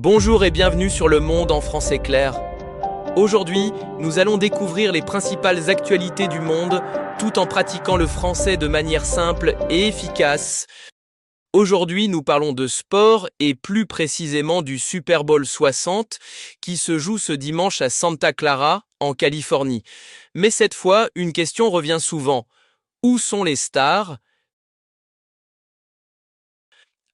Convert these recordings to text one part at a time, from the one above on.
Bonjour et bienvenue sur Le Monde en français clair. Aujourd'hui, nous allons découvrir les principales actualités du monde tout en pratiquant le français de manière simple et efficace. Aujourd'hui, nous parlons de sport et plus précisément du Super Bowl 60 qui se joue ce dimanche à Santa Clara, en Californie. Mais cette fois, une question revient souvent. Où sont les stars ?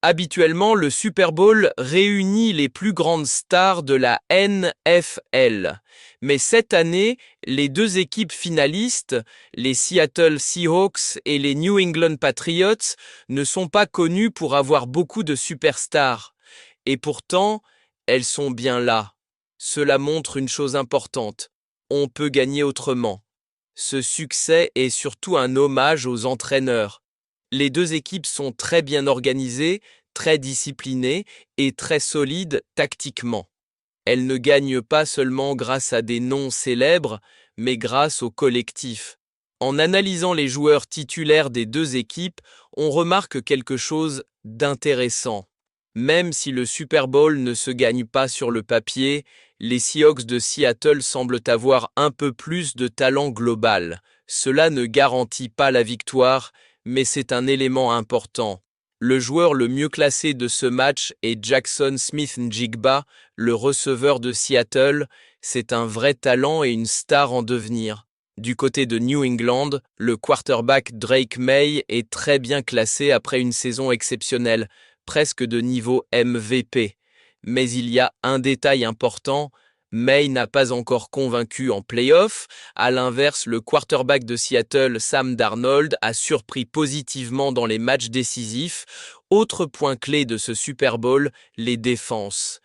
Habituellement, le Super Bowl réunit les plus grandes stars de la NFL. Mais cette année, les deux équipes finalistes, les Seattle Seahawks et les New England Patriots, ne sont pas connues pour avoir beaucoup de superstars. Et pourtant, elles sont bien là. Cela montre une chose importante. On peut gagner autrement. Ce succès est surtout un hommage aux entraîneurs. Les deux équipes sont très bien organisées, très disciplinées et très solides tactiquement. Elles ne gagnent pas seulement grâce à des noms célèbres, mais grâce au collectif. En analysant les joueurs titulaires des deux équipes, on remarque quelque chose d'intéressant. Même si le Super Bowl ne se gagne pas sur le papier, les Seahawks de Seattle semblent avoir un peu plus de talent global. Cela ne garantit pas la victoire, mais c'est un élément important. Le joueur le mieux classé de ce match est Jackson Smith-Njigba, le receveur de Seattle. C'est un vrai talent et une star en devenir. Du côté de New England, le quarterback Drake May est très bien classé après une saison exceptionnelle, presque de niveau MVP. Mais il y a un détail important. May n'a pas encore convaincu en play-off. À l'inverse, le quarterback de Seattle, Sam Darnold, a surpris positivement dans les matchs décisifs. Autre point clé de ce Super Bowl, les défenses.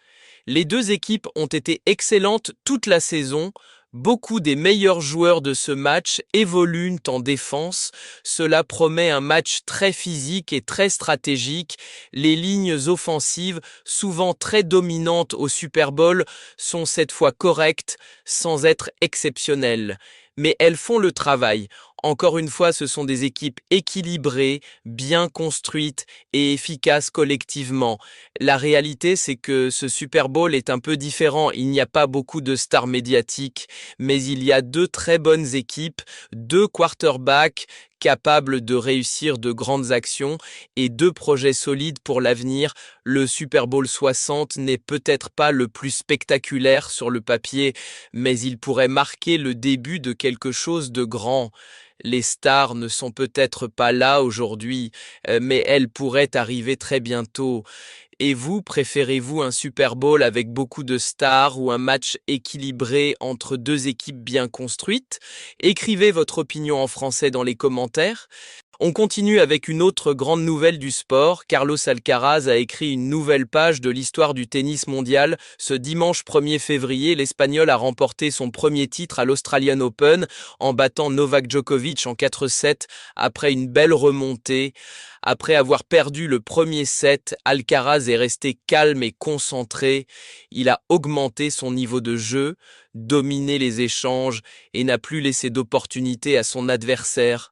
Les deux équipes ont été excellentes toute la saison. Beaucoup des meilleurs joueurs de ce match évoluent en défense. Cela promet un match très physique et très stratégique. Les lignes offensives, souvent très dominantes au Super Bowl, sont cette fois correctes, sans être exceptionnelles. Mais elles font le travail. Encore une fois, ce sont des équipes équilibrées, bien construites et efficaces collectivement. La réalité, c'est que ce Super Bowl est un peu différent. Il n'y a pas beaucoup de stars médiatiques, mais il y a deux très bonnes équipes, deux quarterbacks capables de réussir de grandes actions et deux projets solides pour l'avenir. Le Super Bowl 60 n'est peut-être pas le plus spectaculaire sur le papier, mais il pourrait marquer le début de quelque chose de grand. Les stars ne sont peut-être pas là aujourd'hui, mais elles pourraient arriver très bientôt. Et vous, préférez-vous un Super Bowl avec beaucoup de stars ou un match équilibré entre deux équipes bien construites? Écrivez votre opinion en français dans les commentaires. On continue avec une autre grande nouvelle du sport. Carlos Alcaraz a écrit une nouvelle page de l'histoire du tennis mondial. Ce dimanche 1er février, l'Espagnol a remporté son premier titre à l'Australian Open en battant Novak Djokovic en 4-7 après une belle remontée. Après avoir perdu le premier set, Alcaraz est resté calme et concentré. Il a augmenté son niveau de jeu, dominé les échanges et n'a plus laissé d'opportunité à son adversaire.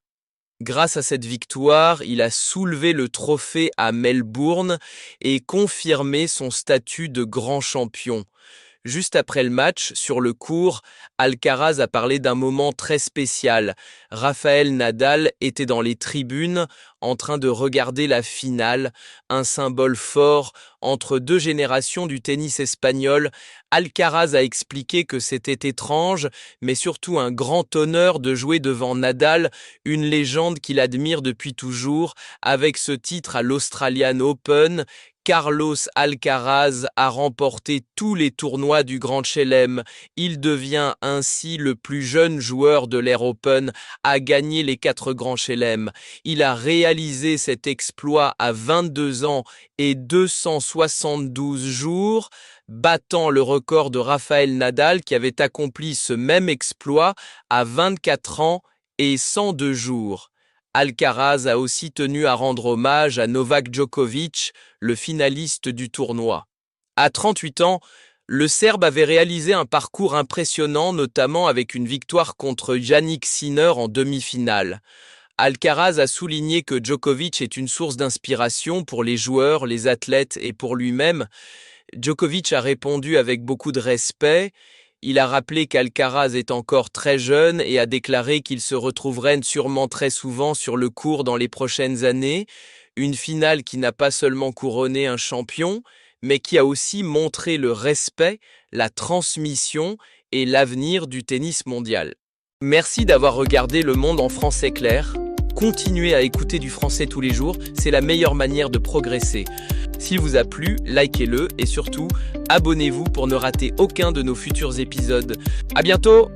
Grâce à cette victoire, il a soulevé le trophée à Melbourne et confirmé son statut de grand champion. Juste après le match, sur le court, Alcaraz a parlé d'un moment très spécial. Rafael Nadal était dans les tribunes en train de regarder la finale, un symbole fort entre deux générations du tennis espagnol. Alcaraz a expliqué que c'était étrange, mais surtout un grand honneur de jouer devant Nadal, une légende qu'il admire depuis toujours, avec ce titre à l'Australian Open. Carlos Alcaraz a remporté tous les tournois du Grand Chelem. Il devient ainsi le plus jeune joueur de l'ère Open à gagner les 4 Grands Chelem. Il a réalisé cet exploit à 22 ans et 272 jours, battant le record de Rafael Nadal qui avait accompli ce même exploit à 24 ans et 102 jours. Alcaraz a aussi tenu à rendre hommage à Novak Djokovic, le finaliste du tournoi. À 38 ans, le Serbe avait réalisé un parcours impressionnant, notamment avec une victoire contre Jannik Sinner en demi-finale. Alcaraz a souligné que Djokovic est une source d'inspiration pour les joueurs, les athlètes et pour lui-même. Djokovic a répondu avec beaucoup de respect. Il a rappelé qu'Alcaraz est encore très jeune et a déclaré qu'il se retrouverait sûrement très souvent sur le court dans les prochaines années. Une finale qui n'a pas seulement couronné un champion, mais qui a aussi montré le respect, la transmission et l'avenir du tennis mondial. Merci d'avoir regardé Le Monde en français clair. Continuez à écouter du français tous les jours, c'est la meilleure manière de progresser. S'il vous a plu, likez-le et surtout, abonnez-vous pour ne rater aucun de nos futurs épisodes. À bientôt!